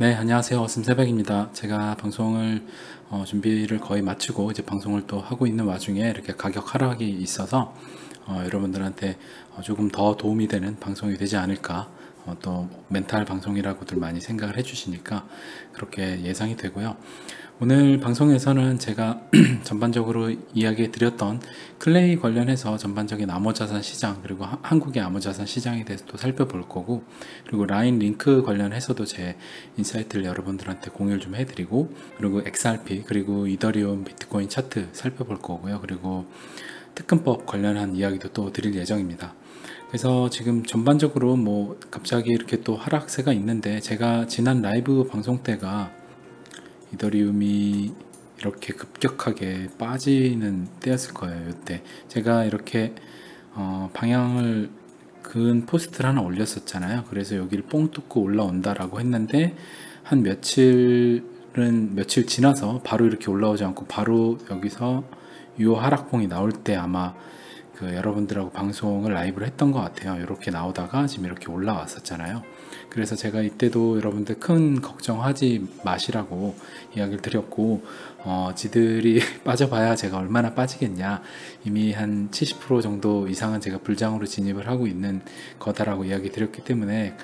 네, 안녕하세요. 어슴새벽입니다. 제가 방송을 준비를 거의 마치고 이제 방송을 또 하고 있는 와중에 이렇게 가격 하락이 있어서 여러분들한테 조금 더 도움이 되는 방송이 되지 않을까, 또 멘탈 방송이라고들 많이 생각을 해주시니까 그렇게 예상이 되고요. 오늘 방송에서는 제가 전반적으로 이야기 드렸던 클레이 관련해서 전반적인 암호자산 시장, 그리고 한국의 암호자산 시장에 대해서 또 살펴볼 거고, 그리고 라인 링크 관련해서도 제 인사이트를 여러분들한테 공유를 좀 해드리고, 그리고 XRP, 그리고 이더리움, 비트코인 차트 살펴볼 거고요. 그리고 특근법 관련한 이야기도 또 드릴 예정입니다. 그래서 지금 전반적으로 뭐 갑자기 이렇게 또 하락세가 있는데, 제가 지난 라이브 방송 때가 이더리움이 이렇게 급격하게 빠지는 때였을 거예요. 이때 제가 이렇게 방향을 그은 포스트를 하나 올렸었잖아요. 그래서 여기를 뽕 뚫고 올라온다라고 했는데, 한 며칠 지나서 바로 이렇게 올라오지 않고 바로 여기서 요 하락봉이 나올 때 아마 여러분들하고 방송을 라이브를 했던 것 같아요. 이렇게 나오다가 지금 이렇게 올라왔었잖아요. 그래서 제가 이때도 여러분들 큰 걱정하지 마시라고 이야기를 드렸고, 지들이 빠져봐야 제가 얼마나 빠지겠냐, 이미 한 70% 정도 이상은 제가 불장으로 진입을 하고 있는 거다라고 이야기 드렸기 때문에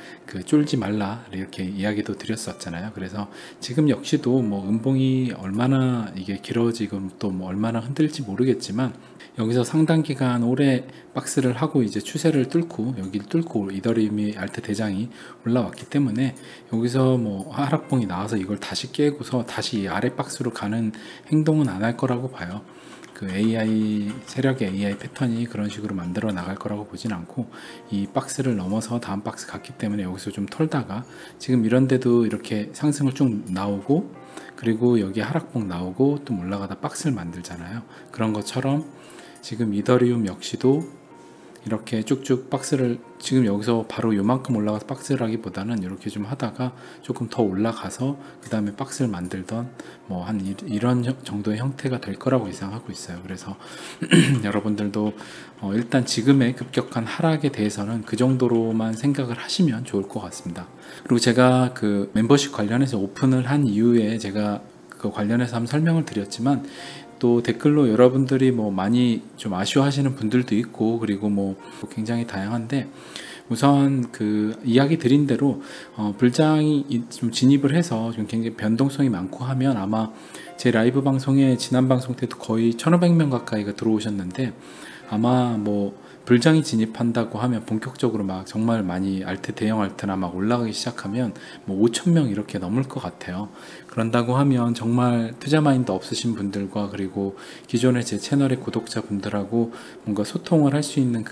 쫄지 말라 이렇게 이야기도 드렸었잖아요. 그래서 지금 역시도 뭐 음봉이 얼마나 이게 길어지고 또 뭐 얼마나 흔들릴지 모르겠지만, 여기서 상당 기간 오래 박스를 하고 이제 추세를 뚫고 여기를 뚫고 이더리움이 알트 대장이 올라왔기 때문에, 여기서 뭐 하락봉이 나와서 이걸 다시 깨고서 다시 이 아래 박스로 가는 행동은 안 할 거라고 봐요. AI 세력의 AI 패턴이 그런 식으로 만들어 나갈 거라고 보진 않고, 이 박스를 넘어서 다음 박스 갔기 때문에 여기서 좀 털다가 지금 이런데도 이렇게 상승을 쭉 나오고, 그리고 여기 하락봉 나오고 또 올라가다 박스를 만들잖아요. 그런 것처럼 지금 이더리움 역시도 이렇게 쭉쭉 박스를, 지금 여기서 바로 요만큼 올라가서 박스를 하기보다는 이렇게 좀 하다가 조금 더 올라가서 그 다음에 박스를 만들던 뭐 한 이런 정도의 형태가 될 거라고 예상하고 있어요. 그래서 여러분들도 일단 지금의 급격한 하락에 대해서는 그 정도로만 생각을 하시면 좋을 것 같습니다. 그리고 제가 멤버십 관련해서 오픈을 한 이후에 제가 그 관련해서 한번 설명을 드렸지만, 또 댓글로 여러분들이 뭐 많이 좀 아쉬워하시는 분들도 있고, 그리고 뭐 굉장히 다양한데, 우선 이야기 드린 대로 불장이 좀 진입을 해서 좀 굉장히 변동성이 많고 하면, 아마 제 라이브 방송에 지난 방송 때도 거의 1500명 가까이가 들어오셨는데, 아마 뭐 불장이 진입한다고 하면 본격적으로 막 정말 많이 대형 알트나 막 올라가기 시작하면 뭐 5,000명 이렇게 넘을 것 같아요. 그런다고 하면 정말 투자 마인드 없으신 분들과, 그리고 기존의 제 채널의 구독자분들하고 뭔가 소통을 할 수 있는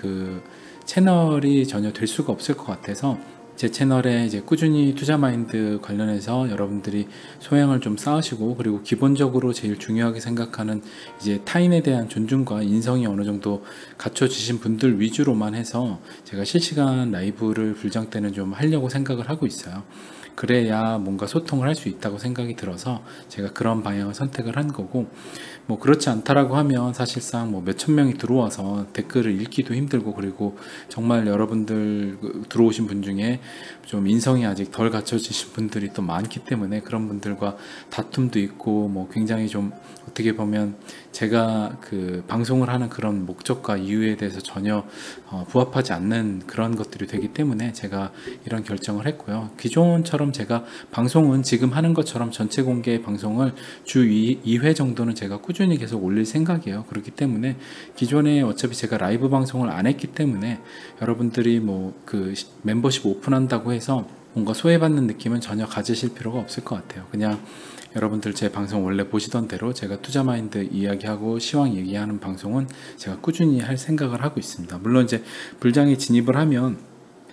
채널이 전혀 될 수가 없을 것 같아서, 제 채널에 이제 꾸준히 투자 마인드 관련해서 여러분들이 소양을 좀 쌓으시고, 그리고 기본적으로 제일 중요하게 생각하는 이제 타인에 대한 존중과 인성이 어느 정도 갖춰지신 분들 위주로만 해서 제가 실시간 라이브를 불장 때는 좀 하려고 생각을 하고 있어요. 그래야 뭔가 소통을 할 수 있다고 생각이 들어서 제가 그런 방향을 선택을 한 거고, 뭐 그렇지 않다라고 하면 사실상 뭐 몇천 명이 들어와서 댓글을 읽기도 힘들고, 그리고 정말 여러분들 들어오신 분 중에 좀 인성이 아직 덜 갖춰지신 분들이 또 많기 때문에, 그런 분들과 다툼도 있고, 뭐 굉장히 좀 어떻게 보면 제가 방송을 하는 그런 목적과 이유에 대해서 전혀 부합하지 않는 그런 것들이 되기 때문에 제가 이런 결정을 했고요. 기존처럼 제가 방송은 지금 하는 것처럼 전체 공개 방송을 주 2회 정도는 제가 꾸준히 계속 올릴 생각이에요. 그렇기 때문에 기존에 어차피 제가 라이브 방송을 안 했기 때문에, 여러분들이 뭐 멤버십 오픈한다고 해서 뭔가 소외받는 느낌은 전혀 가지실 필요가 없을 것 같아요. 그냥 여러분들 제 방송 원래 보시던 대로 제가 투자 마인드 이야기하고 시황 얘기하는 방송은 제가 꾸준히 할 생각을 하고 있습니다. 물론 이제 불장에 진입을 하면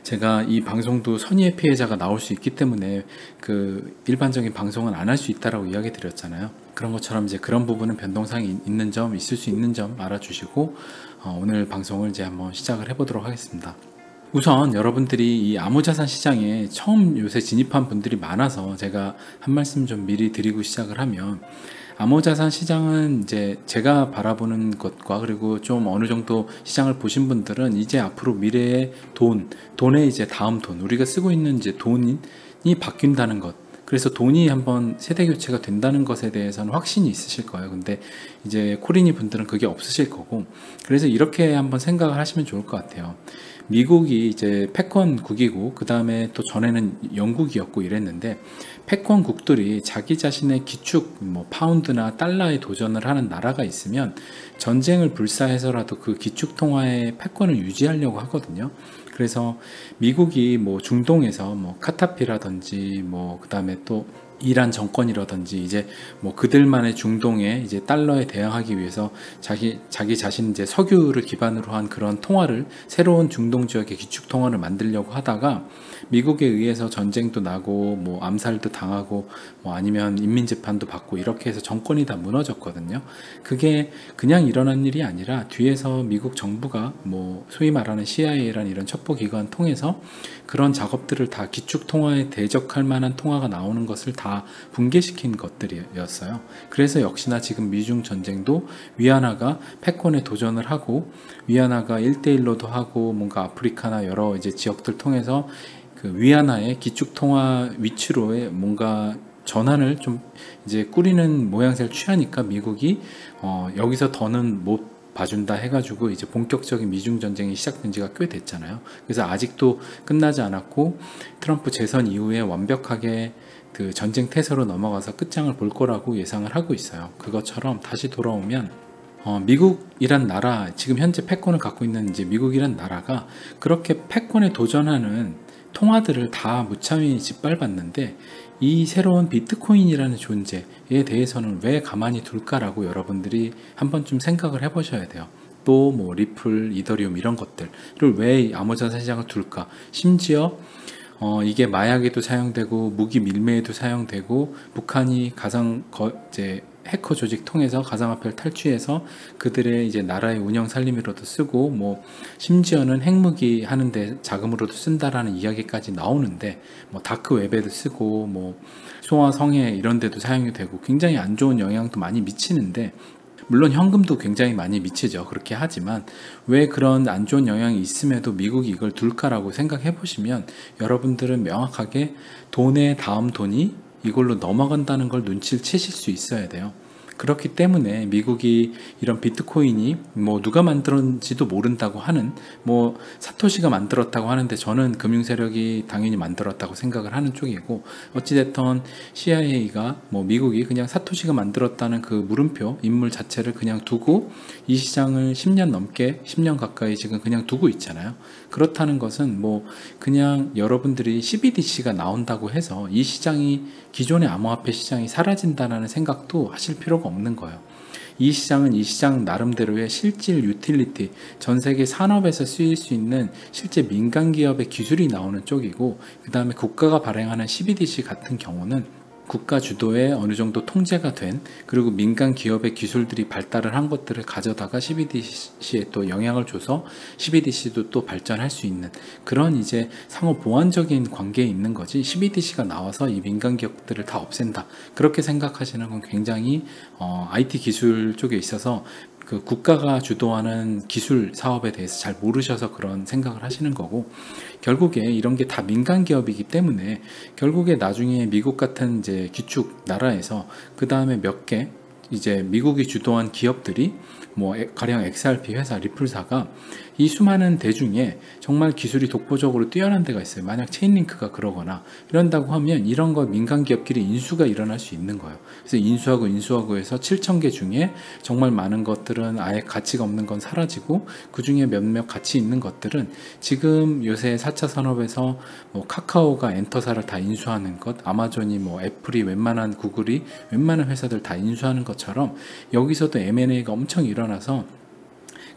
제가 이 방송도 선의의 피해자가 나올 수 있기 때문에 일반적인 방송은 안 할 수 있다라고 이야기 드렸잖아요. 그런 것처럼 이제 그런 부분은 변동사항이 있는 점, 있을 수 있는 점 알아주시고, 오늘 방송을 이제 한번 시작을 해보도록 하겠습니다. 우선 여러분들이 이 암호자산 시장에 처음 요새 진입한 분들이 많아서 제가 한 말씀 좀 미리 드리고 시작을 하면, 암호자산 시장은 이제 제가 바라보는 것과, 그리고 좀 어느 정도 시장을 보신 분들은 이제 앞으로 미래의 돈의 이제 다음 돈, 우리가 쓰고 있는 이제 돈이 바뀐다는 것, 그래서 돈이 한번 세대 교체가 된다는 것에 대해서는 확신이 있으실 거예요. 근데 이제 코리니 분들은 그게 없으실 거고, 그래서 이렇게 한번 생각을 하시면 좋을 것 같아요. 미국이 이제 패권국이고 그 다음에 또 전에는 영국이었고 이랬는데, 패권국들이 자기 자신의 기축 뭐 파운드나 달러에 도전을 하는 나라가 있으면 전쟁을 불사해서라도 그 기축 통화의 패권을 유지하려고 하거든요. 그래서 미국이 뭐 중동에서 뭐 카타피라든지 뭐 그다음에 또 이란 정권이라든지 이제 뭐 그들만의 중동에 이제 달러에 대항하기 위해서 자기 자신 이제 석유를 기반으로 한 그런 통화를, 새로운 중동 지역의 기축 통화를 만들려고 하다가 미국에 의해서 전쟁도 나고 뭐 암살도 당하고 뭐 아니면 인민재판도 받고 이렇게 해서 정권이 다 무너졌거든요. 그게 그냥 일어난 일이 아니라 뒤에서 미국 정부가 뭐 소위 말하는 CIA라는 이런 첩보기관 통해서 그런 작업들을 다 기축 통화에 대적할 만한 통화가 나오는 것을 다 붕괴시킨 것들이었어요. 그래서 역시나 지금 미중 전쟁도 위안화가 패권에 도전을 하고, 위안화가 1대1로도 하고 뭔가 아프리카나 여러 이제 지역들 통해서 그 위안화의 기축 통화 위치로의 뭔가 전환을 좀 이제 꾸리는 모양새를 취하니까 미국이 여기서 더는 못 봐준다 해가지고 이제 본격적인 미중 전쟁이 시작된 지가 꽤 됐잖아요. 그래서 아직도 끝나지 않았고, 트럼프 재선 이후에 완벽하게 그 전쟁 태세로 넘어가서 끝장을 볼 거라고 예상을 하고 있어요. 그것처럼 다시 돌아오면 미국이란 나라, 지금 현재 패권을 갖고 있는 이제 미국이란 나라가 그렇게 패권에 도전하는 통화들을 다 무참히 짓밟았는데, 이 새로운 비트코인이라는 존재에 대해서는 왜 가만히 둘까라고 여러분들이 한 번쯤 생각을 해보셔야 돼요. 또 뭐 리플, 이더리움 이런 것들을 왜 암호자산 시장을 둘까? 심지어 이게 마약에도 사용되고 무기 밀매에도 사용되고, 북한이 이제 해커 조직 통해서 가상화폐를 탈취해서 그들의 이제 나라의 운영 살림으로도 쓰고, 뭐 심지어는 핵무기 하는데 자금으로도 쓴다라는 이야기까지 나오는데, 뭐 다크 웹에도 쓰고 뭐 소아 성애 이런 데도 사용이 되고 굉장히 안 좋은 영향도 많이 미치는데, 물론 현금도 굉장히 많이 미치죠. 그렇게 하지만 왜 그런 안 좋은 영향이 있음에도 미국이 이걸 둘까라고 생각해 보시면 여러분들은 명확하게 돈의 다음 돈이 이걸로 넘어간다는 걸 눈치를 채실 수 있어야 돼요. 그렇기 때문에 미국이 이런 비트코인이 뭐 누가 만들었는지도 모른다고 하는, 뭐 사토시가 만들었다고 하는데 저는 금융세력이 당연히 만들었다고 생각을 하는 쪽이고, 어찌됐든 CIA가 뭐 미국이 그냥 사토시가 만들었다는 그 물음표 인물 자체를 그냥 두고 이 시장을 10년 넘게 10년 가까이 지금 그냥 두고 있잖아요. 그렇다는 것은 뭐 그냥 여러분들이 CBDC가 나온다고 해서 이 시장이, 기존의 암호화폐 시장이 사라진다는 생각도 하실 필요가 없는 거예요. 이 시장은 이 시장 나름대로의 실질 유틸리티, 전 세계 산업에서 쓰일 수 있는 실제 민간 기업의 기술이 나오는 쪽이고, 그 다음에 국가가 발행하는 CBDC 같은 경우는 국가 주도에 어느 정도 통제가 된, 그리고 민간 기업의 기술들이 발달을 한 것들을 가져다가 CBDC에 또 영향을 줘서 CBDC도 또 발전할 수 있는 그런 이제 상호 보완적인 관계에 있는 거지, CBDC가 나와서 이 민간 기업들을 다 없앤다 그렇게 생각하시는 건 굉장히 IT 기술 쪽에 있어서 그 국가가 주도하는 기술 사업에 대해서 잘 모르셔서 그런 생각을 하시는 거고, 결국에 이런 게 다 민간 기업이기 때문에 결국에 나중에 미국 같은 이제 기축 나라에서 그 다음에 몇 개 이제 미국이 주도한 기업들이 뭐 가령 XRP 회사, 리플사가 이 수많은 대중에 정말 기술이 독보적으로 뛰어난 데가 있어요. 만약 체인링크가 그러거나 이런다고 하면 이런 거 민간 기업끼리 인수가 일어날 수 있는 거예요. 그래서 인수하고 해서 7,000개 중에 정말 많은 것들은 아예 가치가 없는 건 사라지고, 그 중에 몇몇 가치 있는 것들은 지금 요새 4차 산업에서 뭐 카카오가 엔터사를 다 인수하는 것, 아마존이 뭐 애플이 웬만한, 구글이 웬만한 회사들 다 인수하는 것처럼 여기서도 M&A가 엄청 일어나서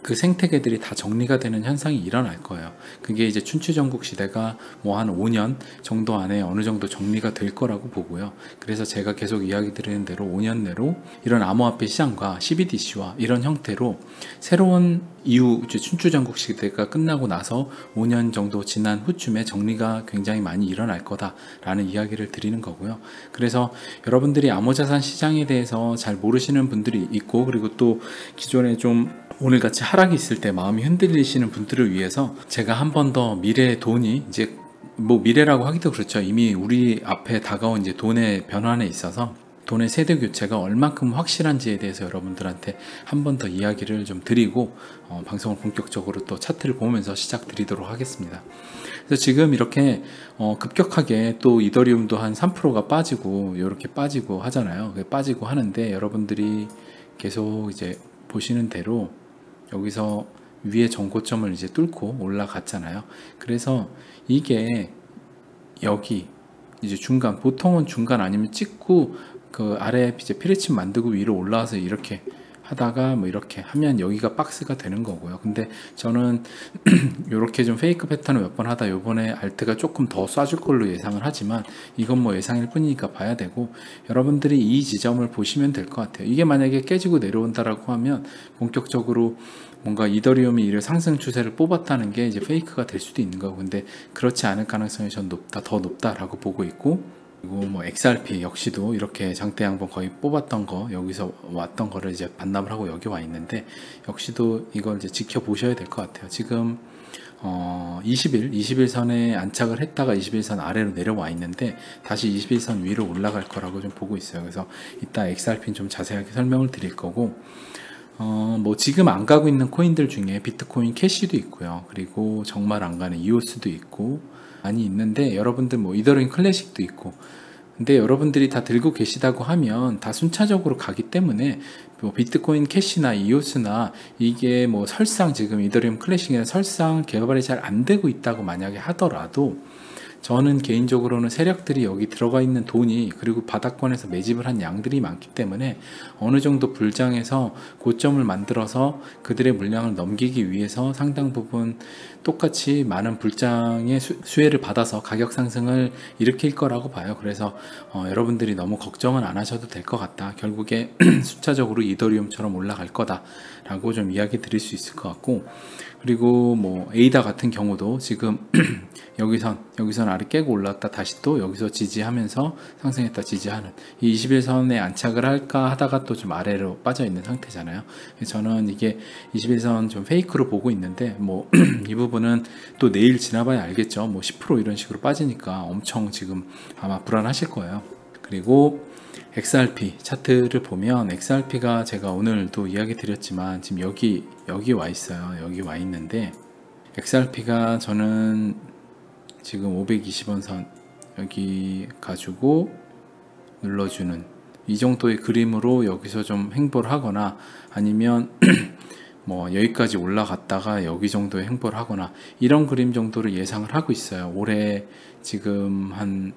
그 생태계들이 다 정리가 되는 현상이 일어날 거예요. 그게 이제 춘추전국 시대가 뭐 한 5년 정도 안에 어느 정도 정리가 될 거라고 보고요. 그래서 제가 계속 이야기 드리는 대로 5년 내로 이런 암호화폐 시장과 CBDC와 이런 형태로 새로운 이후 이제 춘추전국 시대가 끝나고 나서 5년 정도 지난 후쯤에 정리가 굉장히 많이 일어날 거다라는 이야기를 드리는 거고요. 그래서 여러분들이 암호자산 시장에 대해서 잘 모르시는 분들이 있고, 그리고 또 기존에 좀 오늘같이 하락이 있을 때 마음이 흔들리시는 분들을 위해서 제가 한 번 더 미래의 돈이 이제 뭐 미래라고 하기도 그렇죠. 이미 우리 앞에 다가온 이제 돈의 변환에 있어서 돈의 세대 교체가 얼만큼 확실한지에 대해서 여러분들한테 한 번 더 이야기를 좀 드리고 방송을 본격적으로 또 차트를 보면서 시작 드리도록 하겠습니다. 그래서 지금 이렇게 급격하게 또 이더리움도 한 3%가 빠지고 이렇게 빠지고 하잖아요. 빠지고 하는데 여러분들이 계속 이제 보시는 대로 여기서 위에 전고점을 이제 뚫고 올라갔잖아요. 그래서 이게 여기 이제 중간, 보통은 중간 아니면 찍고 그 아래 이제 피레침 만들고 위로 올라와서 이렇게 하다가 뭐 이렇게 하면 여기가 박스가 되는 거고요. 근데 저는 이렇게 좀 페이크 패턴을 몇 번 하다 요번에 알트가 조금 더 쏴줄 걸로 예상을 하지만 이건 뭐 예상일 뿐이니까 봐야 되고, 여러분들이 이 지점을 보시면 될 것 같아요. 이게 만약에 깨지고 내려온다라고 하면 본격적으로 뭔가 이더리움이 이를 상승 추세를 뽑았다는 게 이제 페이크가 될 수도 있는 거고, 근데 그렇지 않을 가능성이 전 높다, 더 높다라고 보고 있고, 그리고 뭐 XRP 역시도 이렇게 장대 양봉 거의 뽑았던 거, 여기서 왔던 거를 이제 반납을 하고 여기 와 있는데, 역시도 이걸 이제 지켜보셔야 될 것 같아요. 지금 21선에 안착을 했다가 21선 아래로 내려와 있는데 다시 21선 위로 올라갈 거라고 좀 보고 있어요. 그래서 이따 XRP는 좀 자세하게 설명을 드릴 거고, 뭐 지금 안 가고 있는 코인들 중에 비트코인 캐시도 있고요. 그리고 정말 안 가는 이오스도 있고 많이 있는데, 여러분들 뭐 이더리움 클래식도 있고, 근데 여러분들이 다 들고 계시다고 하면 다 순차적으로 가기 때문에 뭐 비트코인 캐시나 이오스나 이게 뭐 설상 지금 이더리움 클래식이나 설상 개발이 잘 안 되고 있다고 만약에 하더라도, 저는 개인적으로는 세력들이 여기 들어가 있는 돈이, 그리고 바닥권에서 매집을 한 양들이 많기 때문에 어느 정도 불장해서 고점을 만들어서 그들의 물량을 넘기기 위해서 상당 부분 똑같이 많은 불장의 수혜를 받아서 가격 상승을 일으킬 거라고 봐요. 그래서 여러분들이 너무 걱정은 안 하셔도 될 것 같다. 결국에 숫자적으로 이더리움처럼 올라갈 거다라고 좀 이야기 드릴 수 있을 것 같고, 그리고 뭐 에이다 같은 경우도 지금 여기선 아래 깨고 올라왔다 다시 또 여기서 지지하면서 상승했다 지지하는, 이 21선에 안착을 할까 하다가 또 좀 아래로 빠져 있는 상태잖아요. 저는 이게 21선 좀 페이크로 보고 있는데, 뭐 이 부분은 또 내일 지나봐야 알겠죠. 뭐 10% 이런 식으로 빠지니까 엄청 지금 아마 불안하실 거예요. 그리고 XRP 차트를 보면, XRP가 제가 오늘도 이야기 드렸지만 지금 여기 와 있어요. 여기 와 있는데, XRP가 저는 지금 520원 선 여기 가지고 눌러주는 이 정도의 그림으로 여기서 좀 횡보를 하거나, 아니면 뭐 여기까지 올라갔다가 여기 정도의 횡보를 하거나, 이런 그림 정도를 예상을 하고 있어요. 올해 지금 한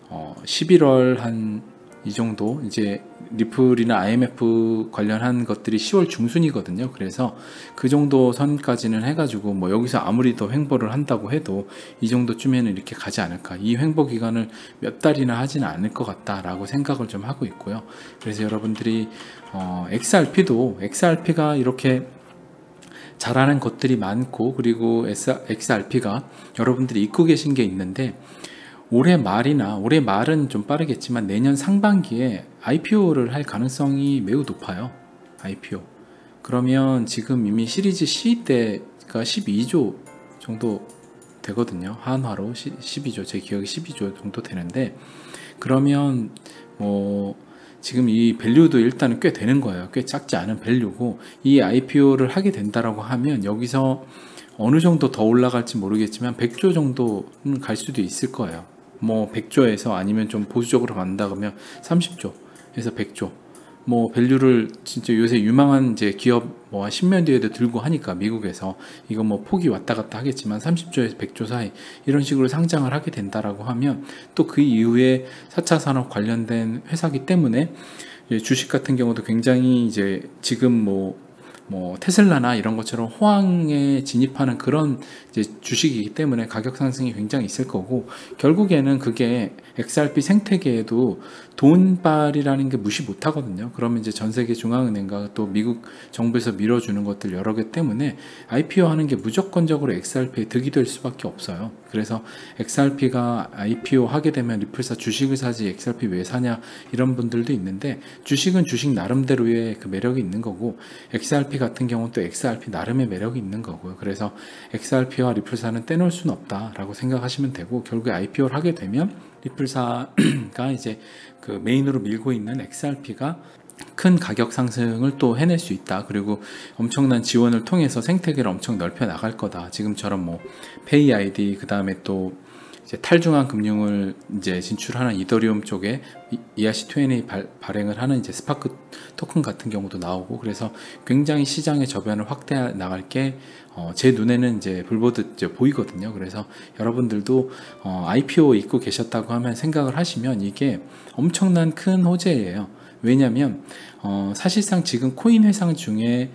11월 한 이 정도, 이제 리플이나 IMF 관련한 것들이 10월 중순이거든요. 그래서 그 정도 선까지는 해가지고 뭐 여기서 아무리 더 횡보를 한다고 해도 이 정도쯤에는 이렇게 가지 않을까, 이 횡보 기간을 몇 달이나 하지는 않을 것 같다라고 생각을 좀 하고 있고요. 그래서 여러분들이 XRP가 이렇게 잘하는 것들이 많고, 그리고 XRP가 여러분들이 잊고 계신 게 있는데, 올해 말은 좀 빠르겠지만 내년 상반기에 IPO를 할 가능성이 매우 높아요. IPO. 그러면 지금 이미 시리즈 C 때가 12조 정도 되거든요. 한화로 12조, 제 기억이 12조 정도 되는데, 그러면 뭐 지금 이 밸류도 일단은 꽤 되는 거예요. 꽤 작지 않은 밸류고, 이 IPO를 하게 된다라고 하면 여기서 어느 정도 더 올라갈지 모르겠지만 100조 정도는 갈 수도 있을 거예요. 뭐 100조에서, 아니면 좀 보수적으로 간다 그러면 30조에서 100조, 뭐 밸류를 진짜 요새 유망한 이제 기업 뭐 한 10년 뒤에도 들고 하니까 미국에서 이거 뭐 폭이 왔다 갔다 하겠지만 30조에서 100조 사이 이런 식으로 상장을 하게 된다라고 하면, 또 그 이후에 4차 산업 관련된 회사기 때문에 주식 같은 경우도 굉장히 이제 지금 뭐 테슬라나 이런 것처럼 호황에 진입하는 그런 이제 주식이기 때문에 가격 상승이 굉장히 있을 거고, 결국에는 그게 XRP 생태계에도 돈발이라는 게 무시 못 하거든요. 그러면 이제 전 세계 중앙은행과 또 미국 정부에서 밀어주는 것들 여러 개 때문에 IPO 하는 게 무조건적으로 XRP에 득이 될 수밖에 없어요. 그래서 XRP가 IPO 하게 되면 리플사 주식을 사지 XRP 왜 사냐, 이런 분들도 있는데, 주식은 주식 나름대로의 그 매력이 있는 거고, XRP XRP 같은 경우는 또 XRP 나름의 매력이 있는 거고요. 그래서 XRP와 리플사는 떼놓을 수는 없다라고 생각하시면 되고, 결국에 IPO를 하게 되면 리플사가 이제 그 메인으로 밀고 있는 XRP가 큰 가격 상승을 또 해낼 수 있다. 그리고 엄청난 지원을 통해서 생태계를 엄청 넓혀 나갈 거다. 지금처럼 뭐 페이 아이디, 그 다음에 또 이제 탈중앙 금융을 이제 진출하는 이더리움 쪽에 ERC20 발행을 하는 이제 스파크 토큰 같은 경우도 나오고, 그래서 굉장히 시장의 저변을 확대해 나갈 게 제 눈에는 이제 불보듯 이제 보이거든요. 그래서 여러분들도 IPO 입고 계셨다고 하면 생각을 하시면 이게 엄청난 큰 호재예요. 왜냐하면 사실상 지금 코인 회사 중에,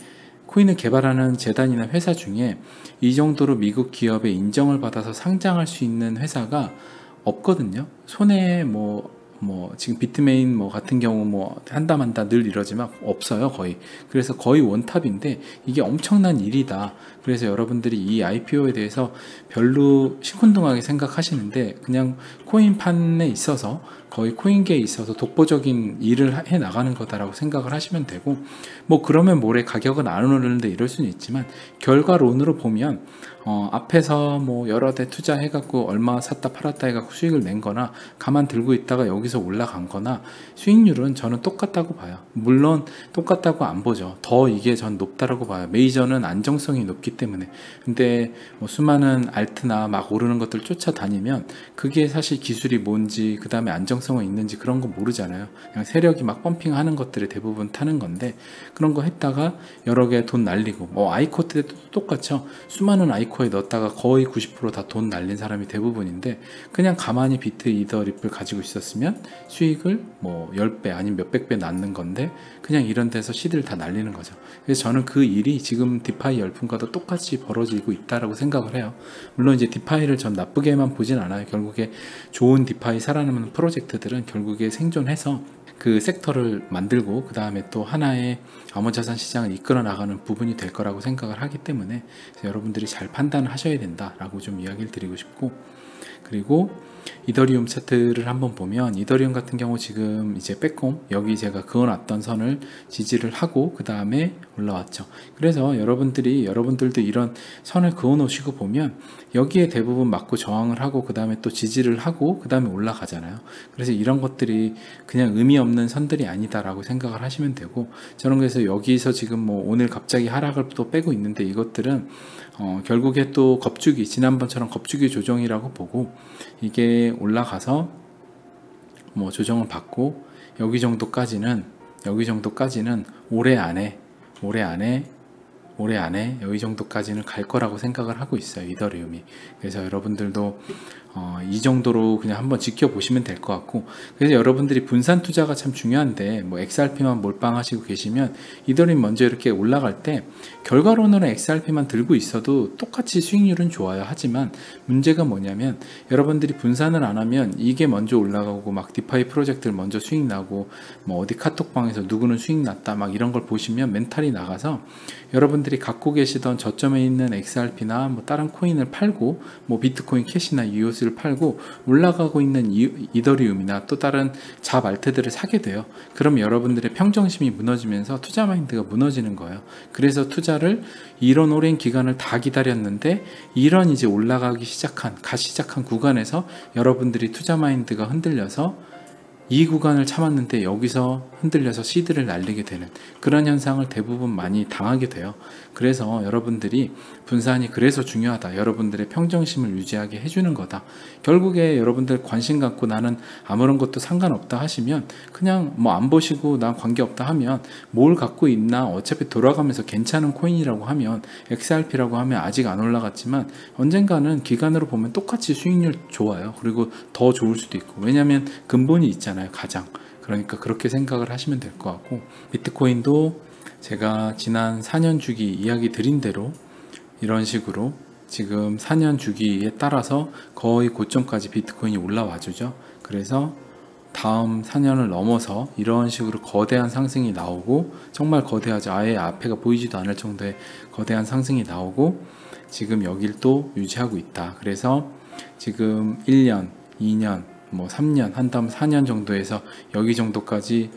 코인을 개발하는 재단이나 회사 중에 이 정도로 미국 기업의 인정을 받아서 상장할 수 있는 회사가 없거든요. 손에 지금 비트메인 같은 경우 한다 만다 늘 이러지만 없어요, 거의. 그래서 거의 원탑인데 이게 엄청난 일이다. 그래서 여러분들이 이 IPO에 대해서 별로 시큰둥하게 생각하시는데, 그냥 코인판에 있어서, 거의 코인계에 있어서 독보적인 일을 해 나가는 거다라고 생각을 하시면 되고, 그러면 모레 가격은 안 오르는데 이럴 수는 있지만, 결과론으로 보면 앞에서 여러 대 투자해갖고 얼마 샀다 팔았다 해갖고 수익을 낸 거나, 가만 들고 있다가 여기서 올라간 거나, 수익률은 저는 똑같다고 봐요. 물론 똑같다고 안 보죠. 더 이게 전 높다라고 봐요. 메이저는 안정성이 높기 때문에. 근데 수많은 알트나 막 오르는 것들 쫓아다니면 그게 사실 기술이 뭔지, 그 다음에 안정성은 있는지 그런 거 모르잖아요. 그냥 세력이 막 펌핑하는 것들을 대부분 타는 건데, 그런 거 했다가 여러 개 돈 날리고, 아이코 때도 똑같죠. 수많은 아이코에 넣었다가 거의 90% 다 돈 날린 사람이 대부분인데, 그냥 가만히 비트, 이더, 리플 가지고 있었으면 수익을 10배 아니면 몇백 배 낳는 건데, 그냥 이런 데서 시드를 다 날리는 거죠. 그래서 저는 그 일이 지금 디파이 열풍과도 똑같이 벌어지고 있다라고 생각을 해요. 물론 이제 디파이를 전 나쁘게만 보진 않아요. 결국에 좋은 디파이 살아남는 프로젝트들은 결국에 생존해서 그 섹터를 만들고, 그 다음에 또 하나의 암호자산 시장을 이끌어 나가는 부분이 될 거라고 생각을 하기 때문에, 여러분들이 잘 판단을 하셔야 된다라고 좀 이야기를 드리고 싶고, 그리고 이더리움 차트를 한번 보면, 이더리움 같은 경우 지금 이제 백홈, 여기 제가 그어놨던 선을 지지를 하고 그 다음에 올라왔죠. 그래서 여러분들도 이런 선을 그어 놓으시고 보면 여기에 대부분 맞고 저항을 하고 그 다음에 또 지지를 하고 그 다음에 올라가잖아요. 그래서 이런 것들이 그냥 의미 없는 선들이 아니다라고 생각을 하시면 되고, 저는 그래서 여기서 지금 오늘 갑자기 하락을 또 빼고 있는데, 이것들은 결국에 또 겁주기, 지난번처럼 겁주기 조정이라고 보고, 이게 올라가서 조정을 받고 여기 정도까지는 올해 안에 여기 정도까지는 갈 거라고 생각을 하고 있어요, 이더리움이. 그래서 여러분들도 이 정도로 그냥 한번 지켜보시면 될 것 같고, 그래서 여러분들이 분산 투자가 참 중요한데, XRP만 몰빵하시고 계시면 이더리움 먼저 이렇게 올라갈 때 결과론으로 XRP만 들고 있어도 똑같이 수익률은 좋아요. 하지만 문제가 뭐냐면, 여러분들이 분산을 안 하면 이게 먼저 올라가고 막 디파이 프로젝트를 먼저 수익 나고, 어디 카톡방에서 누구는 수익 났다 막 이런 걸 보시면 멘탈이 나가서, 여러분들이 갖고 계시던 저점에 있는 XRP나 다른 코인을 팔고, 비트코인 캐시나 EOS를 팔고 올라가고 있는 이더리움이나 또 다른 잡 알트들을 사게 돼요. 그럼 여러분들의 평정심이 무너지면서 투자 마인드가 무너지는 거예요. 그래서 투자를 이런 오랜 기간을 다 기다렸는데, 이런 이제 올라가기 시작한 구간에서 여러분들이 투자 마인드가 흔들려서 이 구간을 참았는데 여기서 흔들려서 시드를 날리게 되는 그런 현상을 대부분 많이 당하게 돼요. 그래서 여러분들이 분산이 그래서 중요하다, 여러분들의 평정심을 유지하게 해주는 거다. 결국에 여러분들 관심 갖고 나는 아무런 것도 상관없다 하시면, 그냥 안 보시고 난 관계없다 하면, 뭘 갖고 있나 어차피 돌아가면서 괜찮은 코인이라고 하면, XRP라고 하면 아직 안 올라갔지만 언젠가는 기간으로 보면 똑같이 수익률 좋아요. 그리고 더 좋을 수도 있고, 왜냐하면 근본이 있잖아요, 가장. 그러니까 그렇게 생각을 하시면 될 것 같고, 비트코인도 제가 지난 4년 주기 이야기 드린 대로 이런 식으로 지금 4년 주기에 따라서 거의 고점까지 비트코인이 올라와 주죠. 그래서 다음 4년을 넘어서 이런 식으로 거대한 상승이 나오고, 정말 거대하죠. 아예 앞에가 보이지도 않을 정도의 거대한 상승이 나오고, 지금 여길 또 유지하고 있다. 그래서 지금 1년, 2년, 3년 한 다음 4년 정도에서 여기 정도까지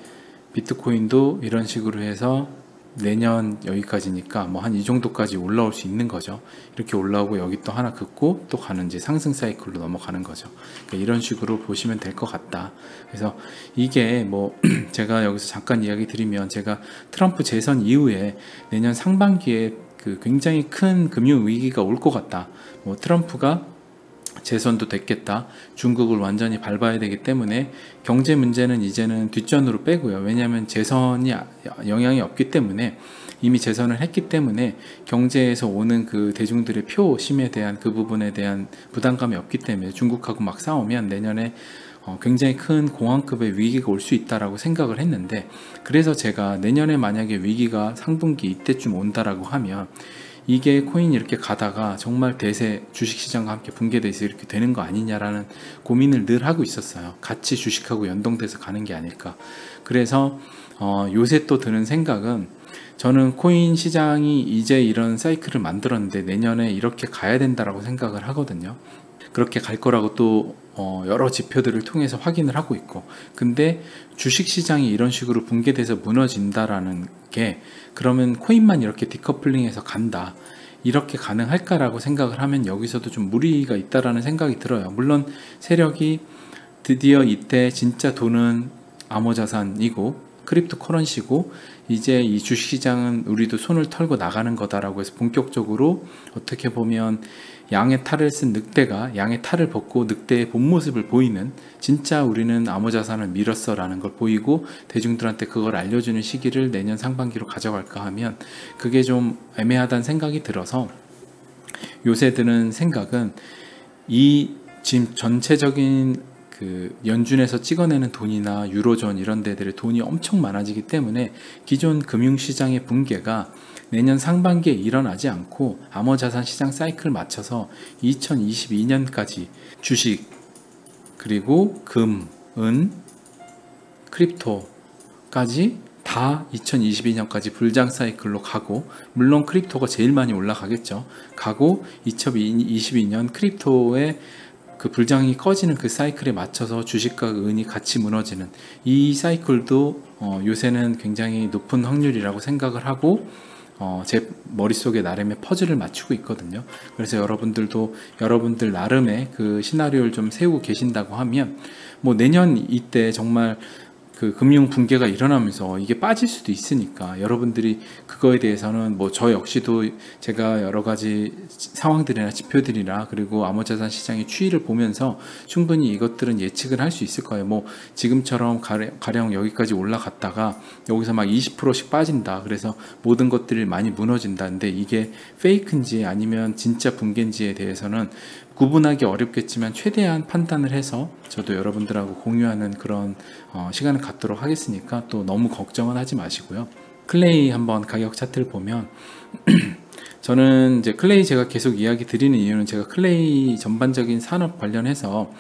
비트코인도 이런 식으로 해서 내년 여기까지니까 뭐 한 이 정도까지 올라올 수 있는 거죠. 이렇게 올라오고 여기 또 하나 긋고 또 가는 이제 상승 사이클로 넘어가는 거죠. 그러니까 이런 식으로 보시면 될 것 같다. 그래서 이게 뭐 제가 여기서 잠깐 이야기 드리면, 제가 트럼프 재선 이후에 내년 상반기에 그 굉장히 큰 금융 위기가 올 것 같다. 뭐 트럼프가 재선도 됐겠다. 중국을 완전히 밟아야 되기 때문에 경제 문제는 이제는 뒷전으로 빼고요. 왜냐하면 재선이 영향이 없기 때문에, 이미 재선을 했기 때문에 경제에서 오는 그 대중들의 표심에 대한 그 부분에 대한 부담감이 없기 때문에 중국하고 막 싸우면 내년에 굉장히 큰 공황급의 위기가 올 수 있다라고 생각을 했는데, 그래서 제가 내년에 만약에 위기가 상분기 이때쯤 온다라고 하면 이게 코인이 이렇게 가다가 정말 대세 주식시장과 함께 붕괴돼서 이렇게 되는 거 아니냐라는 고민을 늘 하고 있었어요. 같이 주식하고 연동돼서 가는 게 아닐까. 그래서 요새 또 드는 생각은, 저는 코인 시장이 이제 이런 사이클을 만들었는데 내년에 이렇게 가야 된다라고 생각을 하거든요. 그렇게 갈 거라고 또 여러 지표들을 통해서 확인을 하고 있고, 근데 주식시장이 이런 식으로 붕괴돼서 무너진다라는 게, 그러면 코인만 이렇게 디커플링해서 간다, 이렇게 가능할까라고 생각을 하면 여기서도 좀 무리가 있다라는 생각이 들어요. 물론 세력이 드디어 이때 진짜 돈은 암호자산이고 크립토 커런시고 이제 이 주식시장은 우리도 손을 털고 나가는 거다라고 해서 본격적으로 어떻게 보면 양의 탈을 쓴 늑대가 양의 탈을 벗고 늑대의 본 모습을 보이는, 진짜 우리는 암호자산을 밀었어 라는 걸 보이고 대중들한테 그걸 알려주는 시기를 내년 상반기로 가져갈까 하면 그게 좀 애매하다는 생각이 들어서, 요새 드는 생각은 이 지금 전체적인 그 연준에서 찍어내는 돈이나 유로존 이런 데들의 돈이 엄청 많아지기 때문에 기존 금융시장의 붕괴가 내년 상반기에 일어나지 않고 암호자산 시장 사이클 맞춰서 2022년까지 주식, 그리고 금, 은, 크립토까지 다 2022년까지 불장 사이클로 가고, 물론 크립토가 제일 많이 올라가겠죠. 가고 2022년 크립토의 그 불장이 꺼지는 그 사이클에 맞춰서 주식과 은이 같이 무너지는 이 사이클도 요새는 굉장히 높은 확률이라고 생각을 하고 제 머릿속에 나름의 퍼즐을 맞추고 있거든요. 그래서 여러분들도 여러분들 나름의 그 시나리오를 좀 세우고 계신다고 하면, 뭐 내년 이때 정말 그 금융 붕괴가 일어나면서 이게 빠질 수도 있으니까 여러분들이 그거에 대해서는 뭐 저 역시도 제가 여러 가지 상황들이나 지표들이나 그리고 암호자산 시장의 추이를 보면서 충분히 이것들은 예측을 할 수 있을 거예요. 뭐 지금처럼 가령 여기까지 올라갔다가 여기서 막 20%씩 빠진다, 그래서 모든 것들이 많이 무너진다는데 이게 페이크인지 아니면 진짜 붕괴인지에 대해서는 구분하기 어렵겠지만 최대한 판단을 해서 저도 여러분들하고 공유하는 그런 시간을 갖도록 하겠으니까 또 너무 걱정은 하지 마시고요. 클레이 한번 가격 차트를 보면 저는 이제 클레이 제가 계속 이야기 드리는 이유는, 제가 클레이 전반적인 산업 관련해서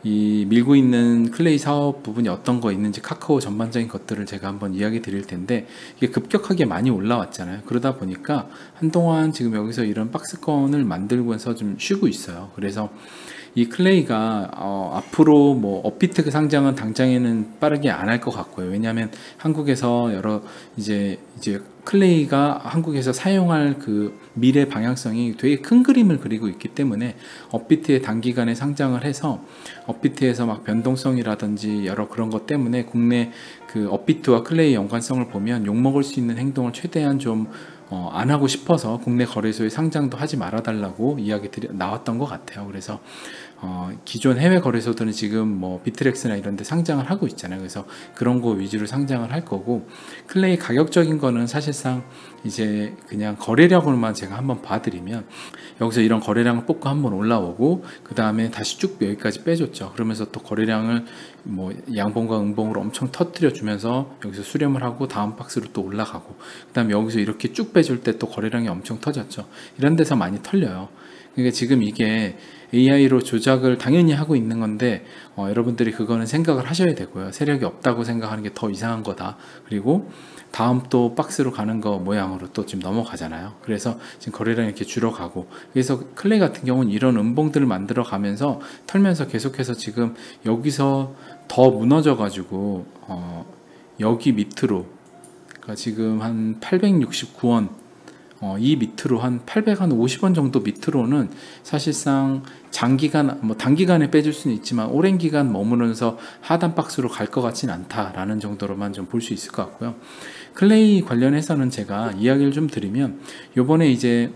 이 밀고 있는 클레이 사업 부분이 어떤 거 있는지 카카오 전반적인 것들을 제가 한번 이야기 드릴 텐데, 이게 급격하게 많이 올라왔잖아요. 그러다 보니까 한동안 지금 여기서 이런 박스권을 만들면서 좀 쉬고 있어요. 그래서 이 클레이가 앞으로 뭐 업비트 상장은 당장에는 빠르게 안 할 것 같고요. 왜냐하면 한국에서 여러 이제 클레이가 한국에서 사용할 그 미래 방향성이 되게 큰 그림을 그리고 있기 때문에 업비트에 단기간에 상장을 해서 업비트에서 막 변동성이라든지 여러 그런 것 때문에 국내 그 업비트와 클레이 연관성을 보면 욕먹을 수 있는 행동을 최대한 좀 안 하고 싶어서 국내 거래소에 상장도 하지 말아달라고 이야기들이 나왔던 것 같아요. 그래서 기존 해외 거래소들은 지금 뭐 비트렉스나 이런 데 상장을 하고 있잖아요. 그래서 그런 거 위주로 상장을 할 거고, 클레이 가격적인 거는 사실상 이제 그냥 거래량으로만 제가 한번 봐드리면, 여기서 이런 거래량을 뽑고 한번 올라오고 그 다음에 다시 쭉 여기까지 빼줬죠. 그러면서 또 거래량을 뭐 양봉과 음봉으로 엄청 터뜨려 주면서 여기서 수렴을 하고 다음 박스로 또 올라가고, 그 다음에 여기서 이렇게 쭉 빼줄 때 또 거래량이 엄청 터졌죠. 이런 데서 많이 털려요. 그러니까 지금 이게 AI로 조작을 당연히 하고 있는 건데 여러분들이 그거는 생각을 하셔야 되고요. 세력이 없다고 생각하는 게 더 이상한 거다. 그리고 다음 또 박스로 가는 거 모양으로 또 지금 넘어가잖아요. 그래서 지금 거래량이 이렇게 줄어가고, 그래서 클레이 같은 경우는 이런 음봉들을 만들어 가면서 털면서 계속해서 지금 여기서 더 무너져 가지고 여기 밑으로 그러니까 지금 한 869원 이 밑으로 한 850원 정도 밑으로는 사실상 장기간 뭐 단기간에 빼줄 수는 있지만 오랜 기간 머무르면서 하단 박스로 갈 것 같진 않다라는 정도로만 좀 볼 수 있을 것 같고요. 클레이 관련해서는 제가 이야기를 좀 드리면 요번에 이제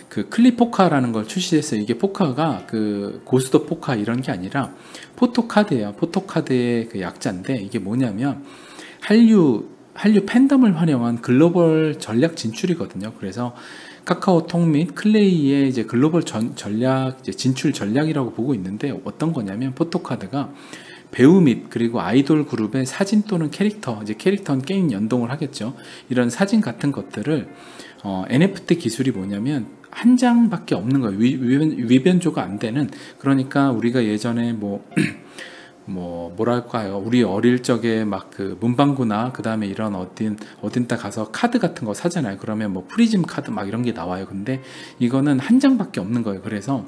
그 클립 포카라는 걸 출시했어요. 이게 포카가 그 고스톱 포카 이런 게 아니라 포토카드예요. 포토카드의 그 약자인데 이게 뭐냐면 한류 팬덤을 활용한 글로벌 전략 진출이거든요. 그래서 카카오톡 및 클레이의 이제 글로벌 전략 이제 진출 전략이라고 보고 있는데 어떤 거냐면 포토카드가 배우 및 그리고 아이돌 그룹의 사진 또는 캐릭터, 이제 캐릭터는 게임 연동을 하겠죠. 이런 사진 같은 것들을 NFT 기술이 뭐냐면 한 장밖에 없는 거예요. 위변조가 안 되는. 그러니까 우리가 예전에 뭐랄까요, 우리 어릴 적에 막 그 문방구나 그 다음에 이런 어딘다 가서 카드 같은 거 사잖아요. 그러면 뭐 프리즘 카드 막 이런 게 나와요. 근데 이거는 한 장밖에 없는 거예요. 그래서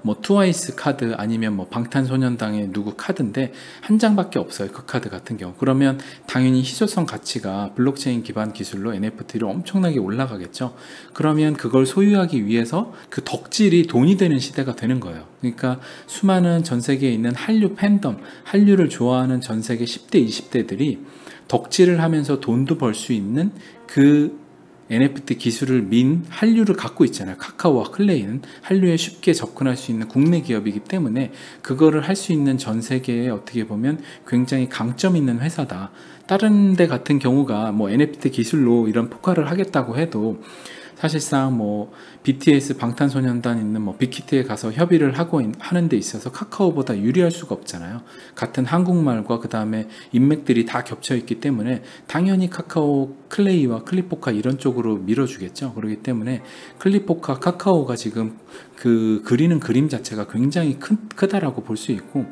뭐 트와이스 카드 아니면 뭐 방탄소년단의 누구 카드인데 한 장밖에 없어요. 그 카드 같은 경우. 그러면 당연히 희소성 가치가 블록체인 기반 기술로 NFT로 엄청나게 올라가겠죠. 그러면 그걸 소유하기 위해서 그 덕질이 돈이 되는 시대가 되는 거예요. 그러니까 수많은 전 세계에 있는 한류 팬덤, 한류를 좋아하는 전 세계 10대, 20대들이 덕질을 하면서 돈도 벌 수 있는 그 NFT 기술을 민 한류를 갖고 있잖아요. 카카오와 클레이는 한류에 쉽게 접근할 수 있는 국내 기업이기 때문에 그거를 할 수 있는 전 세계에 어떻게 보면 굉장히 강점 있는 회사다. 다른 데 같은 경우가 뭐 NFT 기술로 이런 포카를 하겠다고 해도 사실상 뭐 BTS 방탄소년단 있는 뭐 빅히트에 가서 협의를 하는 데 있어서 카카오보다 유리할 수가 없잖아요. 같은 한국말과 그 다음에 인맥들이 다 겹쳐 있기 때문에 당연히 카카오 클레이와 클립포카 이런 쪽으로 밀어주겠죠. 그렇기 때문에 클립포카 카카오가 지금 그 그리는 그림 자체가 굉장히 크다라고 볼 수 있고,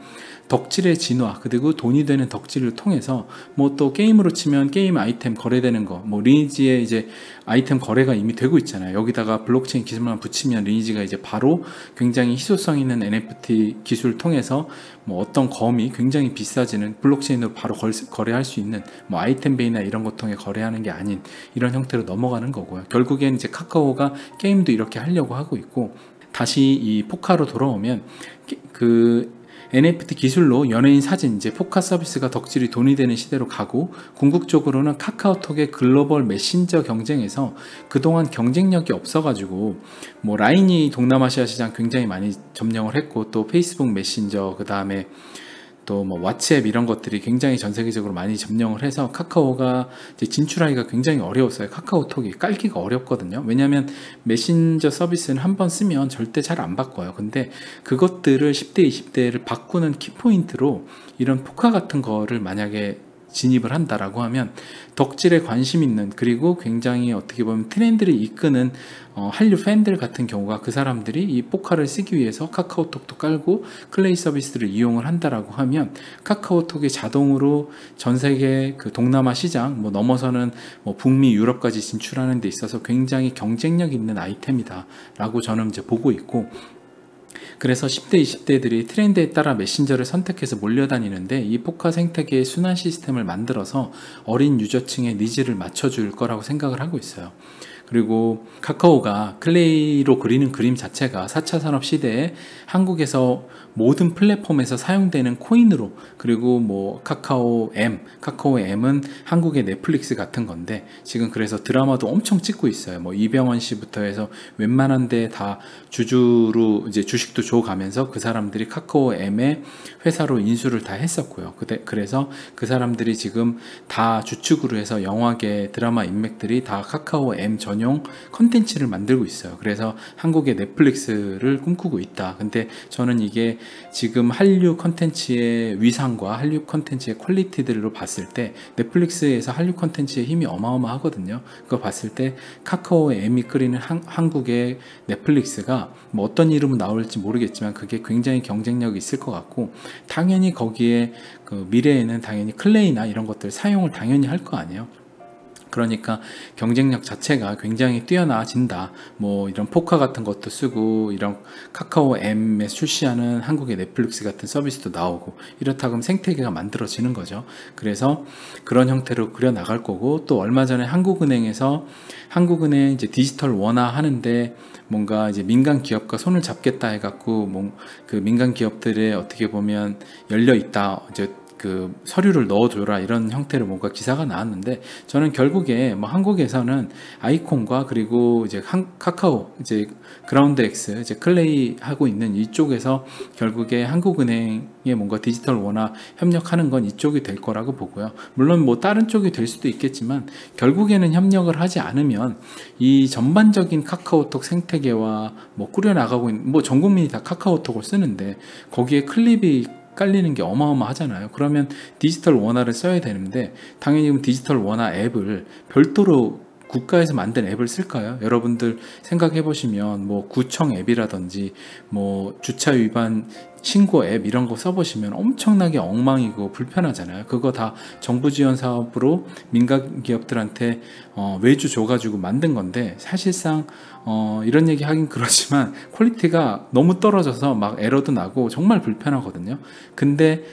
덕질의 진화 그리고 돈이 되는 덕질을 통해서 뭐 또 게임으로 치면 게임 아이템 거래되는 거, 뭐 리니지의 이제 아이템 거래가 이미 되고 있잖아요. 여기다가 블록체인 기술만 붙이면 리니지가 이제 바로 굉장히 희소성 있는 NFT 기술을 통해서 뭐 어떤 검이 굉장히 비싸지는 블록체인으로 바로 거래할 수 있는 뭐 아이템베이나 이런 것 통해 거래하는 게 아닌 이런 형태로 넘어가는 거고요. 결국엔 이제 카카오가 게임도 이렇게 하려고 하고 있고, 다시 이 포카로 돌아오면 그 NFT 기술로 연예인 사진, 이제 포카 서비스가 덕질이 돈이 되는 시대로 가고, 궁극적으로는 카카오톡의 글로벌 메신저 경쟁에서 그동안 경쟁력이 없어가지고 뭐 라인이 동남아시아 시장 굉장히 많이 점령을 했고, 또 페이스북 메신저 그 다음에 또 뭐 왓츠앱 이런 것들이 굉장히 전 세계적으로 많이 점령을 해서 카카오가 이제 진출하기가 굉장히 어려웠어요. 카카오톡이 깔기가 어렵거든요. 왜냐하면 메신저 서비스는 한번 쓰면 절대 잘 안 바꿔요. 근데 그것들을 10대, 20대를 바꾸는 키포인트로 이런 포카 같은 거를 만약에 진입을 한다라고 하면 덕질에 관심 있는, 그리고 굉장히 어떻게 보면 트렌드를 이끄는 한류 팬들 같은 경우가, 그 사람들이 이 포카를 쓰기 위해서 카카오톡도 깔고 클레이 서비스를 이용을 한다라고 하면 카카오톡이 자동으로 전 세계 그 동남아 시장 뭐 넘어서는 뭐 북미 유럽까지 진출하는 데 있어서 굉장히 경쟁력 있는 아이템이다 라고 저는 이제 보고 있고, 그래서 10대, 20대들이 트렌드에 따라 메신저를 선택해서 몰려다니는데, 이 포카 생태계의 순환 시스템을 만들어서 어린 유저층의 니즈를 맞춰줄 거라고 생각을 하고 있어요. 그리고 카카오가 클레이로 그리는 그림 자체가 4차 산업 시대에 한국에서 모든 플랫폼에서 사용되는 코인으로, 그리고 뭐 카카오의 M은 한국의 넷플릭스 같은 건데, 지금 그래서 드라마도 엄청 찍고 있어요. 뭐 이병헌 씨부터 해서 웬만한 데 다 주주로 이제 주식도 줘가면서 그 사람들이 카카오 M의 회사로 인수를 다 했었고요. 그래서 그 사람들이 지금 다 주축으로 해서 영화계 드라마 인맥들이 다 카카오 M 전용 컨텐츠를 만들고 있어요. 그래서 한국의 넷플릭스를 꿈꾸고 있다. 근데 저는 이게 지금 한류 컨텐츠의 위상과 한류 컨텐츠의 퀄리티들로 봤을 때 넷플릭스에서 한류 컨텐츠의 힘이 어마어마하거든요. 그거 봤을 때 카카오의 M이 끓이는 한국의 넷플릭스가 뭐 어떤 이름은 나올지 모르겠지만 그게 굉장히 경쟁력이 있을 것 같고, 당연히 거기에 그 미래에는 당연히 클레이나 이런 것들 사용을 당연히 할 거 아니에요. 그러니까 경쟁력 자체가 굉장히 뛰어나진다. 뭐 이런 포카 같은 것도 쓰고 이런 카카오 M에 출시하는 한국의 넷플릭스 같은 서비스도 나오고 이렇다 그러면 생태계가 만들어지는 거죠. 그래서 그런 형태로 그려 나갈 거고, 또 얼마 전에 한국은행 이제 디지털 원화 하는데 뭔가 이제 민간 기업과 손을 잡겠다 해갖고 그 민간 기업들의 어떻게 보면 열려 있다, 이제 그 서류를 넣어줘라 이런 형태로 뭔가 기사가 나왔는데, 저는 결국에 뭐 한국에서는 아이콘과 그리고 이제 카카오 이제 그라운드X 이제 클레이 하고 있는 이쪽에서 결국에 한국은행에 뭔가 디지털 원화 협력하는 건 이쪽이 될 거라고 보고요. 물론 뭐 다른 쪽이 될 수도 있겠지만 결국에는 협력을 하지 않으면 이 전반적인 카카오톡 생태계와 뭐 꾸려나가고 있는, 뭐 전 국민이 다 카카오톡을 쓰는데 거기에 클립이 깔리는 게 어마어마하잖아요. 그러면 디지털 원화를 써야 되는데 당연히 그럼 디지털 원화 앱을 별도로 국가에서 만든 앱을 쓸까요? 여러분들 생각해 보시면 뭐 구청 앱이라든지 뭐 주차 위반 신고 앱 이런 거 써보시면 엄청나게 엉망이고 불편하잖아요. 그거 다 정부 지원 사업으로 민간 기업들한테 외주 줘가지고 만든 건데, 사실상 이런 얘기 하긴 그렇지만 퀄리티가 너무 떨어져서 막 에러도 나고 정말 불편하거든요. 근데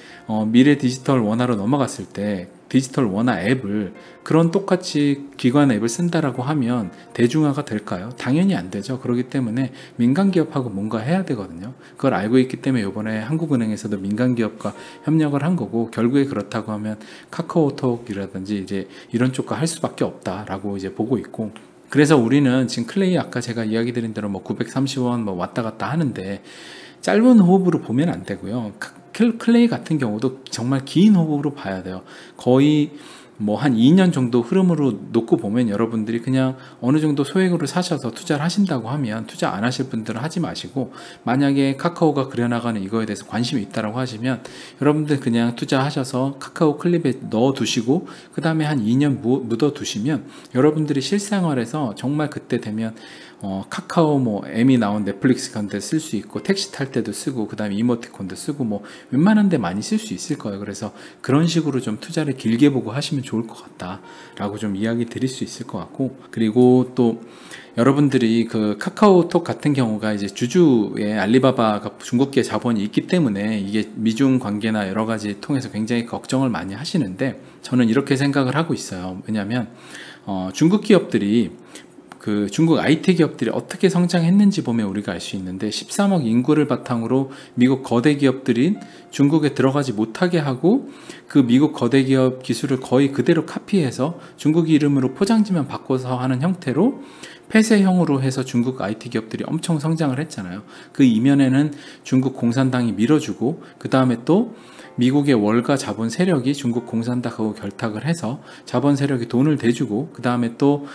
미래 디지털 원화로 넘어갔을 때 디지털 원화 앱을 그런 똑같이 기관 앱을 쓴다라고 하면 대중화가 될까요? 당연히 안 되죠. 그렇기 때문에 민간 기업하고 뭔가 해야 되거든요. 그걸 알고 있기 때문에 이번에 한국은행에서도 민간 기업과 협력을 한 거고, 결국에 그렇다고 하면 카카오톡이라든지 이제 이런 쪽과 할 수밖에 없다라고 이제 보고 있고, 그래서 우리는 지금 클레이 아까 제가 이야기 드린 대로 뭐 930원 뭐 왔다 갔다 하는데 짧은 호흡으로 보면 안 되고요. 클레이 같은 경우도 정말 긴 호흡으로 봐야 돼요. 거의 뭐 한 2년 정도 흐름으로 놓고 보면 여러분들이 그냥 어느 정도 소액으로 사셔서 투자를 하신다고 하면, 투자 안 하실 분들은 하지 마시고, 만약에 카카오가 그려나가는 이거에 대해서 관심이 있다라고 하시면 여러분들 그냥 투자하셔서 카카오 클립에 넣어 두시고 그 다음에 한 2년 묻어 두시면 여러분들이 실생활에서 정말 그때 되면 카카오 뭐 M이 나온 넷플릭스 간데 쓸 수 있고, 택시 탈 때도 쓰고, 그 다음에 이모티콘도 쓰고, 뭐 웬만한 데 많이 쓸 수 있을 거예요. 그래서 그런 식으로 좀 투자를 길게 보고 하시면 좋을 것 같다 라고 좀 이야기 드릴 수 있을 것 같고, 그리고 또 여러분들이 그 카카오톡 같은 경우가 이제 주주의 알리바바가 중국계 자본이 있기 때문에 이게 미중 관계나 여러 가지 통해서 굉장히 걱정을 많이 하시는데, 저는 이렇게 생각을 하고 있어요. 왜냐하면 중국 기업들이 그 중국 IT 기업들이 어떻게 성장했는지 보면 우리가 알 수 있는데, 13억 인구를 바탕으로 미국 거대 기업들인 중국에 들어가지 못하게 하고 그 미국 거대 기업 기술을 거의 그대로 카피해서 중국 이름으로 포장지만 바꿔서 하는 형태로 폐쇄형으로 해서 중국 IT 기업들이 엄청 성장을 했잖아요. 그 이면에는 중국 공산당이 밀어주고, 그 다음에 또 미국의 월가 자본 세력이 중국 공산당하고 결탁을 해서 자본 세력이 돈을 대주고, 그 다음에 또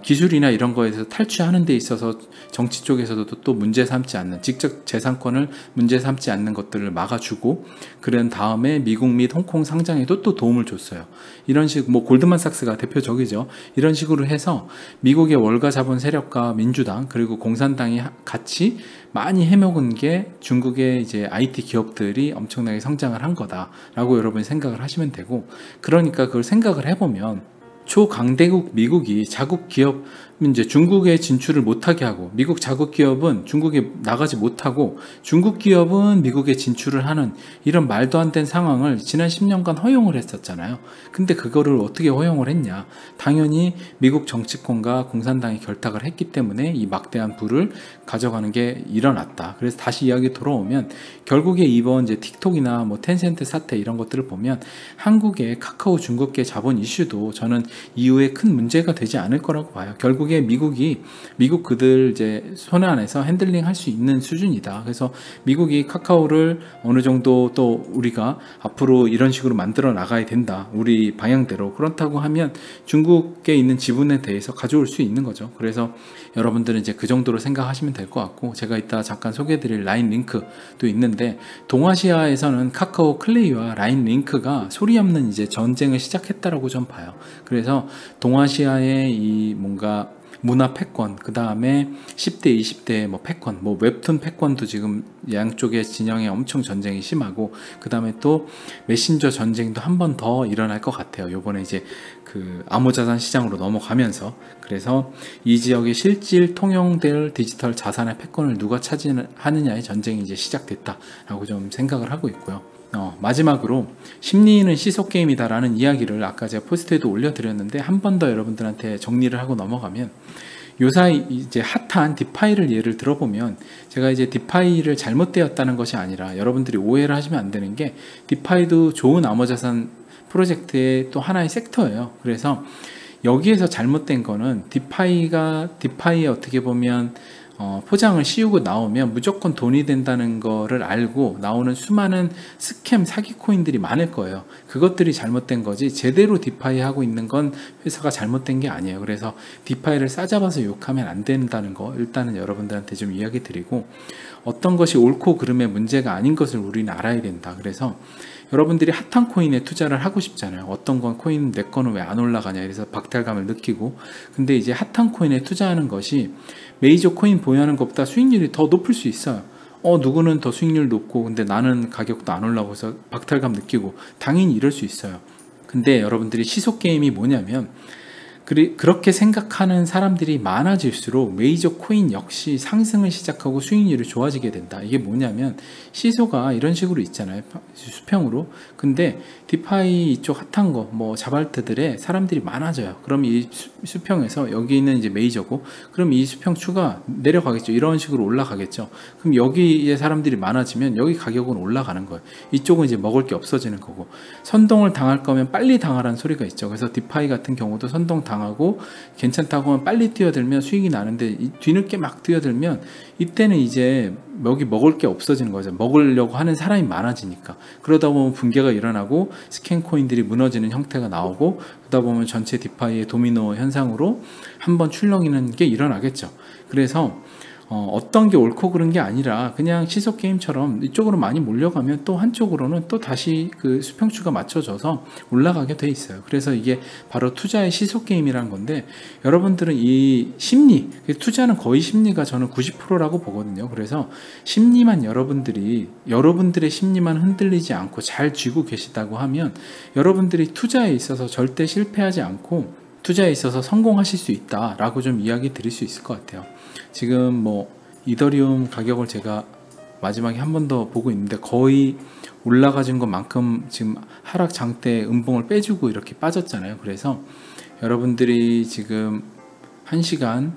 기술이나 이런 거에서 탈취하는 데 있어서 정치 쪽에서도 또 문제 삼지 않는, 직접 재산권을 문제 삼지 않는 것들을 막아주고, 그런 다음에 미국 및 홍콩 상장에도 또 도움을 줬어요. 이런 식, 뭐 골드만삭스가 대표적이죠. 이런 식으로 해서 미국의 월가 자본 세력과 민주당 그리고 공산당이 같이 많이 해먹은 게 중국의 이제 IT 기업들이 엄청나게 성장을 한 거다라고 여러분이 생각을 하시면 되고, 그러니까 그걸 생각을 해보면 초강대국 미국이 자국 기업 이제 중국에 진출을 못하게 하고, 미국 자국 기업은 중국에 나가지 못하고 중국 기업은 미국에 진출을 하는 이런 말도 안 된 상황을 지난 10년간 허용을 했었잖아요. 근데 그거를 어떻게 허용을 했냐? 당연히 미국 정치권과 공산당이 결탁을 했기 때문에 이 막대한 부를 가져가는 게 일어났다. 그래서 다시 이야기 돌아오면 결국에 이번 이제 틱톡이나 뭐 텐센트 사태 이런 것들을 보면 한국의 카카오 중국계 자본 이슈도 저는 이후에 큰 문제가 되지 않을 거라고 봐요. 결국에 미국 그들 이제 손 안에서 핸들링 할 수 있는 수준이다. 그래서 미국이 카카오를 어느 정도 또 우리가 앞으로 이런 식으로 만들어 나가야 된다. 우리 방향대로. 그렇다고 하면 중국에 있는 지분에 대해서 가져올 수 있는 거죠. 그래서 여러분들은 이제 그 정도로 생각하시면 될 것 같고, 제가 이따 잠깐 소개해드릴 라인 링크도 있는데, 동아시아에서는 카카오 클레이와 라인 링크가 소리 없는 이제 전쟁을 시작했다라고 좀 봐요. 그래서 동아시아의 이 뭔가 문화 패권, 그 다음에 10대, 20대 뭐 패권, 뭐 웹툰 패권도 지금 양쪽의 진영에 엄청 전쟁이 심하고, 그 다음에 또 메신저 전쟁도 한 번 더 일어날 것 같아요. 요번에 이제 그 암호자산 시장으로 넘어가면서, 그래서 이 지역의 실질 통용될 디지털 자산의 패권을 누가 차지하느냐의 전쟁이 이제 시작됐다라고 좀 생각을 하고 있고요. 마지막으로 심리는 시속 게임이다라는 이야기를 아까 제가 포스트에도 올려드렸는데 한 번 더 여러분들한테 정리를 하고 넘어가면, 요사이 이제 핫한 디파이를 예를 들어보면, 제가 이제 디파이를 잘못되었다는 것이 아니라 여러분들이 오해를 하시면 안 되는 게, 디파이도 좋은 암호자산 프로젝트의 또 하나의 섹터예요. 그래서 여기에서 잘못된 거는 디파이에 어떻게 보면 포장을 씌우고 나오면 무조건 돈이 된다는 거를 알고 나오는 수많은 스캠 사기 코인들이 많을 거예요. 그것들이 잘못된 거지, 제대로 디파이 하고 있는 건 회사가 잘못된 게 아니에요. 그래서 디파이를 싸잡아서 욕하면 안 된다는 거 일단은 여러분들한테 좀 이야기 드리고, 어떤 것이 옳고 그름의 문제가 아닌 것을 우리는 알아야 된다. 그래서 여러분들이 핫한 코인에 투자를 하고 싶잖아요. 어떤 건 코인 내 거는 왜 안 올라가냐, 그래서 박탈감을 느끼고. 근데 이제 핫한 코인에 투자하는 것이 메이저 코인 보유하는 것보다 수익률이 더 높을 수 있어요. 누구는 더 수익률 높고 근데 나는 가격도 안 올라가고 해서 박탈감 느끼고, 당연히 이럴 수 있어요. 근데 여러분들이 시속 게임이 뭐냐면, 그렇게 생각하는 사람들이 많아질수록 메이저 코인 역시 상승을 시작하고 수익률이 좋아지게 된다. 이게 뭐냐면, 시소가 이런 식으로 있잖아요, 수평으로. 근데 디파이 이쪽 핫한 거 뭐 자발트들의 사람들이 많아져요. 그럼 이 수평에서 여기는 이제 메이저고, 그럼 이 수평 추가 내려가겠죠. 이런 식으로 올라가겠죠. 그럼 여기에 사람들이 많아지면 여기 가격은 올라가는 거예요. 이쪽은 이제 먹을 게 없어지는 거고, 선동을 당할 거면 빨리 당하라는 소리가 있죠. 그래서 디파이 같은 경우도 선동 당하고 괜찮다고 하면 빨리 뛰어들면 수익이 나는데, 뒤늦게 막 뛰어들면 이때는 이제 여기 먹을 게 없어지는 거죠. 먹으려고 하는 사람이 많아지니까. 그러다 보면 붕괴가 일어나고 스캔 코인들이 무너지는 형태가 나오고, 그러다 보면 전체 디파이의 도미노 현상으로 한번 출렁이는 게 일어나겠죠. 그래서 어떤 게 옳고 그른 게 아니라 그냥 시속 게임처럼 이쪽으로 많이 몰려가면 또 한쪽으로는 또 다시 그 수평추가 맞춰져서 올라가게 돼 있어요. 그래서 이게 바로 투자의 시속 게임이라는 건데, 여러분들은 이 심리, 투자는 거의 심리가 저는 90%라고 보거든요. 그래서 심리만 여러분들의 심리만 흔들리지 않고 잘 쥐고 계시다고 하면, 여러분들이 투자에 있어서 절대 실패하지 않고 투자에 있어서 성공하실 수 있다라고 좀 이야기 드릴 수 있을 것 같아요. 지금 뭐 이더리움 가격을 제가 마지막에 한 번 더 보고 있는데, 거의 올라가진 것만큼 지금 하락 장대 음봉을 빼주고 이렇게 빠졌잖아요. 그래서 여러분들이 지금 1시간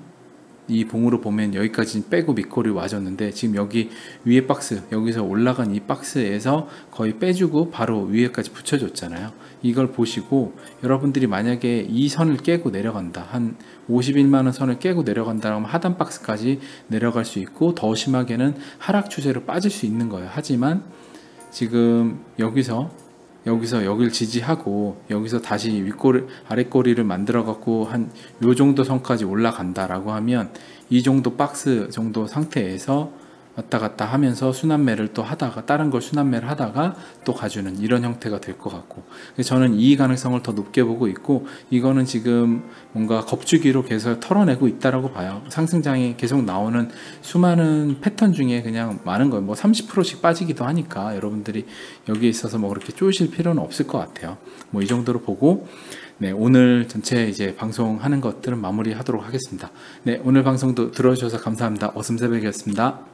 이 봉으로 보면 여기까지 빼고 밑꼬리 와줬는데, 지금 여기 위에 박스, 여기서 올라간 이 박스에서 거의 빼주고 바로 위에까지 붙여줬잖아요. 이걸 보시고 여러분들이 만약에 이 선을 깨고 내려간다, 한 51만원 선을 깨고 내려간다 하면 하단 박스까지 내려갈 수 있고, 더 심하게는 하락 추세로 빠질 수 있는 거예요. 하지만 지금 여기서 여길 지지하고 여기서 다시 윗꼬리 아랫꼬리를 만들어 갖고 한 요 정도 선까지 올라간다라고 하면, 이 정도 박스 정도 상태에서 왔다 갔다 하면서 순환매를 또 하다가, 다른 걸 순환매를 하다가 또 가주는 이런 형태가 될 것 같고, 저는 이 가능성을 더 높게 보고 있고, 이거는 지금 뭔가 겁주기로 계속 털어내고 있다라고 봐요. 상승장에 계속 나오는 수많은 패턴 중에 그냥 많은 거예요. 뭐 30%씩 빠지기도 하니까 여러분들이 여기에 있어서 뭐 그렇게 쪼으실 필요는 없을 것 같아요. 뭐 이 정도로 보고, 네, 오늘 전체 이제 방송하는 것들은 마무리하도록 하겠습니다. 네, 오늘 방송도 들어주셔서 감사합니다. 어슴새벽이었습니다.